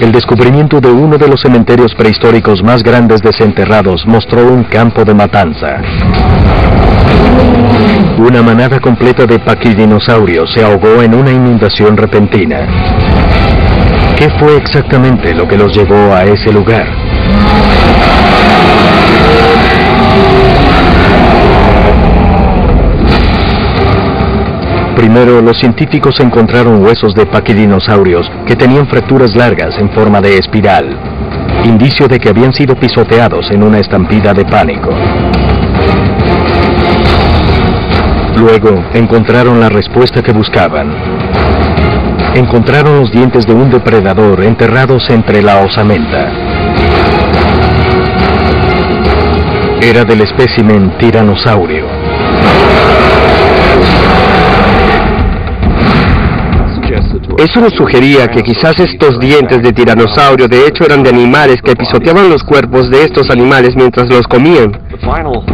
El descubrimiento de uno de los cementerios prehistóricos más grandes desenterrados mostró un campo de matanza. Una manada completa de paquidinosaurios se ahogó en una inundación repentina. ¿Qué fue exactamente lo que los llevó a ese lugar? Primero, los científicos encontraron huesos de paquidinosaurios que tenían fracturas largas en forma de espiral, indicio de que habían sido pisoteados en una estampida de pánico. Luego, encontraron la respuesta que buscaban. Encontraron los dientes de un depredador enterrados entre la osamenta. Era del espécimen tiranosaurio. Eso nos sugería que quizás estos dientes de tiranosaurio de hecho eran de animales que pisoteaban los cuerpos de estos animales mientras los comían.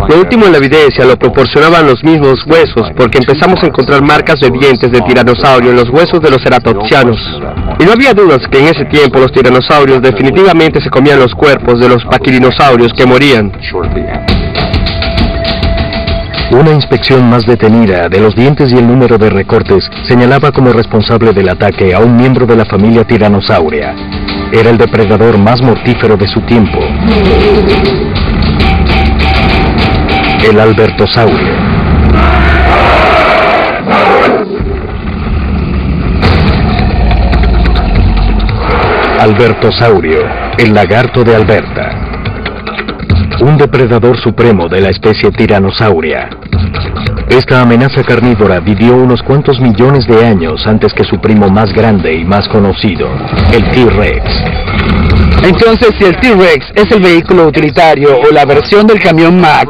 Lo último en la evidencia lo proporcionaban los mismos huesos, porque empezamos a encontrar marcas de dientes de tiranosaurio en los huesos de los ceratopsianos. Y no había dudas que en ese tiempo los tiranosaurios definitivamente se comían los cuerpos de los paquidinosaurios que morían. Una inspección más detenida de los dientes y el número de recortes señalaba como responsable del ataque a un miembro de la familia tiranosauria. Era el depredador más mortífero de su tiempo. El albertosaurio. Albertosaurio, el lagarto de Alberta. Un depredador supremo de la especie tiranosauria. Esta amenaza carnívora vivió unos cuantos millones de años antes que su primo más grande y más conocido, el T-Rex. Entonces, si el T-Rex es el vehículo utilitario o la versión del camión Mack,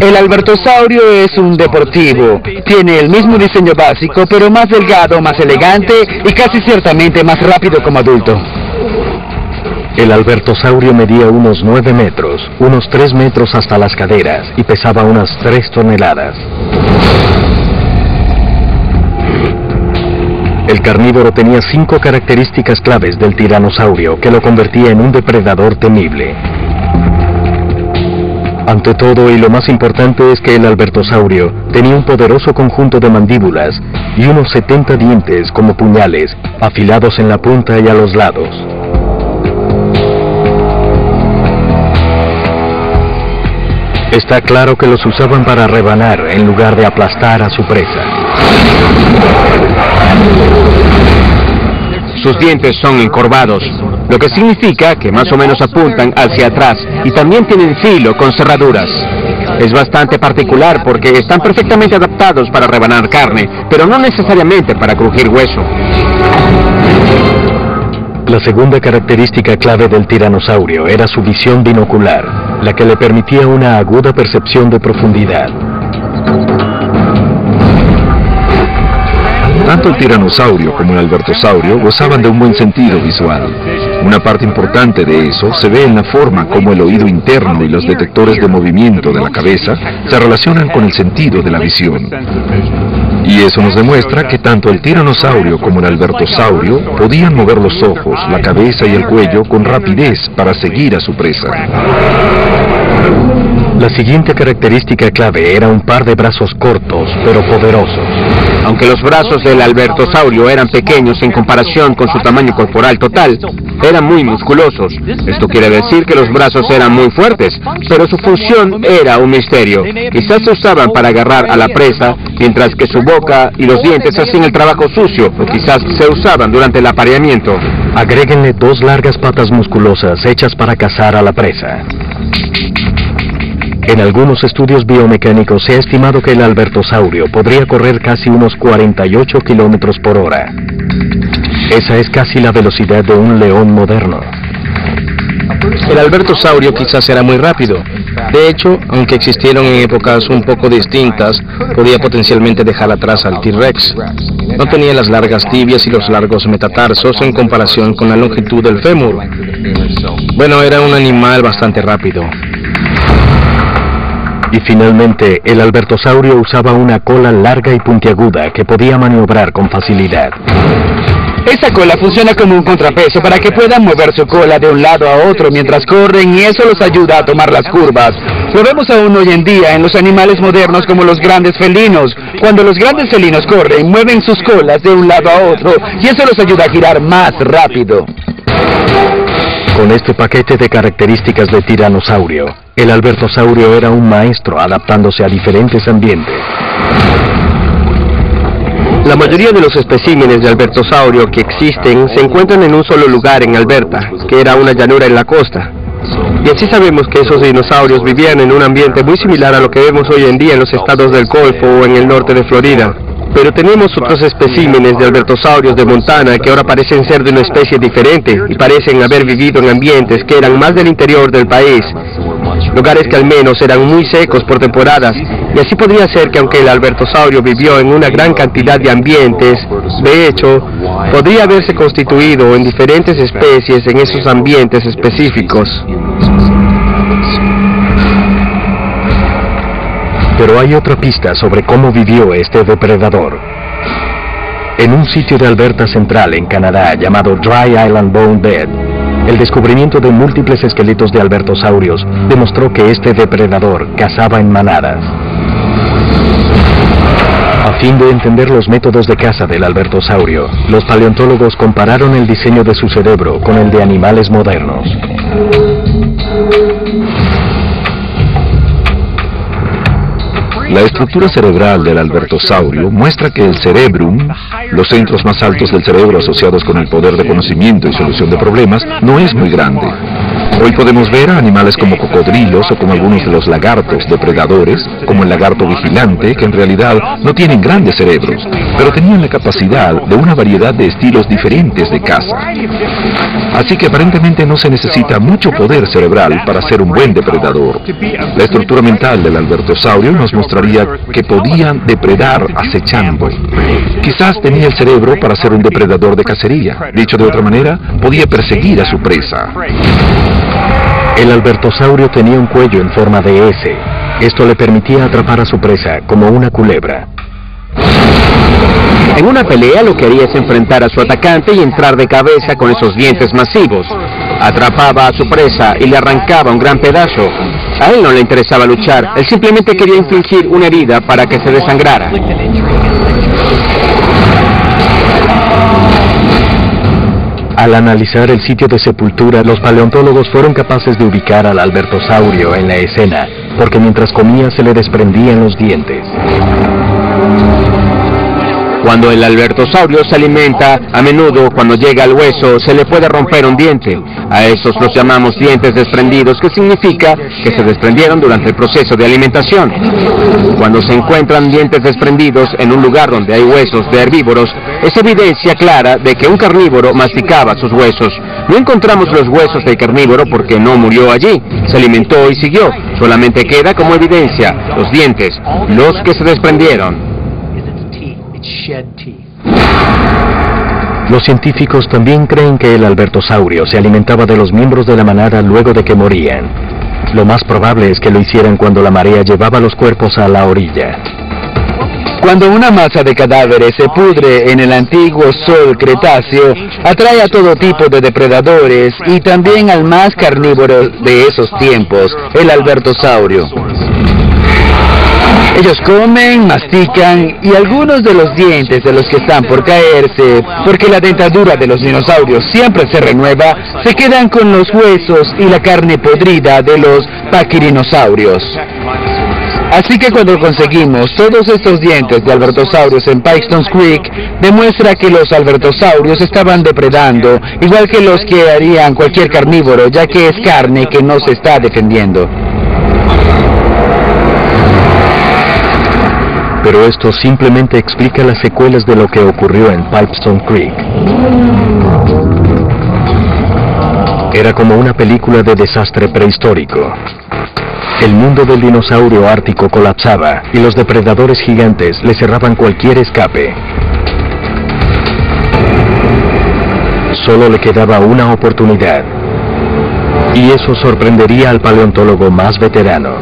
el albertosaurio es un deportivo. Tiene el mismo diseño básico, pero más delgado, más elegante y casi ciertamente más rápido como adulto. El albertosaurio medía unos 9 metros, unos 3 metros hasta las caderas, y pesaba unas 3 toneladas. El carnívoro tenía 5 características claves del tiranosaurio que lo convertía en un depredador temible. Ante todo, y lo más importante, es que el albertosaurio tenía un poderoso conjunto de mandíbulas y unos 70 dientes como puñales, afilados en la punta y a los lados. Está claro que los usaban para rebanar en lugar de aplastar a su presa. Sus dientes son encorvados, lo que significa que más o menos apuntan hacia atrás y también tienen filo con cerraduras. Es bastante particular porque están perfectamente adaptados para rebanar carne, pero no necesariamente para crujir hueso. La segunda característica clave del tiranosaurio era su visión binocular, la que le permitía una aguda percepción de profundidad. Tanto el tiranosaurio como el albertosaurio gozaban de un buen sentido visual. Una parte importante de eso se ve en la forma como el oído interno y los detectores de movimiento de la cabeza se relacionan con el sentido de la visión. Y eso nos demuestra que tanto el tiranosaurio como el albertosaurio podían mover los ojos, la cabeza y el cuello con rapidez para seguir a su presa. La siguiente característica clave era un par de brazos cortos, pero poderosos. Aunque los brazos del albertosaurio eran pequeños en comparación con su tamaño corporal total, eran muy musculosos. Esto quiere decir que los brazos eran muy fuertes, pero su función era un misterio. Quizás se usaban para agarrar a la presa, mientras que su boca y los dientes hacían el trabajo sucio, o quizás se usaban durante el apareamiento. Agréguenle 2 largas patas musculosas hechas para cazar a la presa. En algunos estudios biomecánicos se ha estimado que el albertosaurio podría correr casi unos 48 kilómetros por hora. Esa es casi la velocidad de un león moderno. El albertosaurio quizás era muy rápido. De hecho, aunque existieron en épocas un poco distintas, podía potencialmente dejar atrás al T-Rex. No tenía las largas tibias y los largos metatarsos en comparación con la longitud del fémur. Bueno, era un animal bastante rápido. Y finalmente, el albertosaurio usaba una cola larga y puntiaguda que podía maniobrar con facilidad. Esa cola funciona como un contrapeso para que puedan mover su cola de un lado a otro mientras corren y eso los ayuda a tomar las curvas. Lo vemos aún hoy en día en los animales modernos como los grandes felinos. Cuando los grandes felinos corren, mueven sus colas de un lado a otro y eso los ayuda a girar más rápido. Con este paquete de características de tiranosaurio, el albertosaurio era un maestro adaptándose a diferentes ambientes. La mayoría de los especímenes de albertosaurio que existen se encuentran en un solo lugar en Alberta, que era una llanura en la costa. Y así sabemos que esos dinosaurios vivían en un ambiente muy similar a lo que vemos hoy en día en los estados del Golfo o en el norte de Florida. Pero tenemos otros especímenes de albertosaurios de Montana que ahora parecen ser de una especie diferente y parecen haber vivido en ambientes que eran más del interior del país, lugares que al menos eran muy secos por temporadas, y así podría ser que aunque el albertosaurio vivió en una gran cantidad de ambientes, de hecho, podría haberse constituido en diferentes especies en esos ambientes específicos. Pero hay otra pista sobre cómo vivió este depredador. En un sitio de Alberta Central, en Canadá, llamado Dry Island Bone Bed, el descubrimiento de múltiples esqueletos de albertosaurios demostró que este depredador cazaba en manadas. A fin de entender los métodos de caza del albertosaurio, los paleontólogos compararon el diseño de su cerebro con el de animales modernos. La estructura cerebral del albertosaurio muestra que el cerebrum, los centros más altos del cerebro asociados con el poder de conocimiento y solución de problemas, no es muy grande. Hoy podemos ver a animales como cocodrilos o como algunos de los lagartos depredadores, como el lagarto vigilante, que en realidad no tienen grandes cerebros, pero tenían la capacidad de una variedad de estilos diferentes de caza. Así que aparentemente no se necesita mucho poder cerebral para ser un buen depredador. La estructura mental del albertosaurio nos mostraría que podían depredar acechando. Quizás tenía el cerebro para ser un depredador de cacería. Dicho de otra manera, podía perseguir a su presa. El albertosaurio tenía un cuello en forma de S. Esto le permitía atrapar a su presa como una culebra. En una pelea lo que haría es enfrentar a su atacante y entrar de cabeza con esos dientes masivos. Atrapaba a su presa y le arrancaba un gran pedazo. A él no le interesaba luchar, él simplemente quería infligir una herida para que se desangrara. Al analizar el sitio de sepultura, los paleontólogos fueron capaces de ubicar al albertosaurio en la escena, porque mientras comía se le desprendían los dientes. Cuando el albertosaurio se alimenta, a menudo cuando llega al hueso se le puede romper un diente. A esos los llamamos dientes desprendidos, que significa que se desprendieron durante el proceso de alimentación. Cuando se encuentran dientes desprendidos en un lugar donde hay huesos de herbívoros, es evidencia clara de que un carnívoro masticaba sus huesos. No encontramos los huesos del carnívoro porque no murió allí, se alimentó y siguió. Solamente queda como evidencia los dientes, los que se desprendieron. Los científicos también creen que el albertosaurio se alimentaba de los miembros de la manada luego de que morían. Lo más probable es que lo hicieran cuando la marea llevaba los cuerpos a la orilla. Cuando una masa de cadáveres se pudre en el antiguo sol Cretáceo, atrae a todo tipo de depredadores y también al más carnívoro de esos tiempos, el albertosaurio. Ellos comen, mastican y algunos de los dientes de los que están por caerse, porque la dentadura de los dinosaurios siempre se renueva, se quedan con los huesos y la carne podrida de los paquirinosaurios. Así que cuando conseguimos todos estos dientes de albertosaurios en Pikestones Creek, demuestra que los albertosaurios estaban depredando, igual que los que harían cualquier carnívoro, ya que es carne que no se está defendiendo. Pero esto simplemente explica las secuelas de lo que ocurrió en Pipestone Creek. Era como una película de desastre prehistórico. El mundo del dinosaurio ártico colapsaba y los depredadores gigantes le cerraban cualquier escape. Solo le quedaba una oportunidad. Y eso sorprendería al paleontólogo más veterano.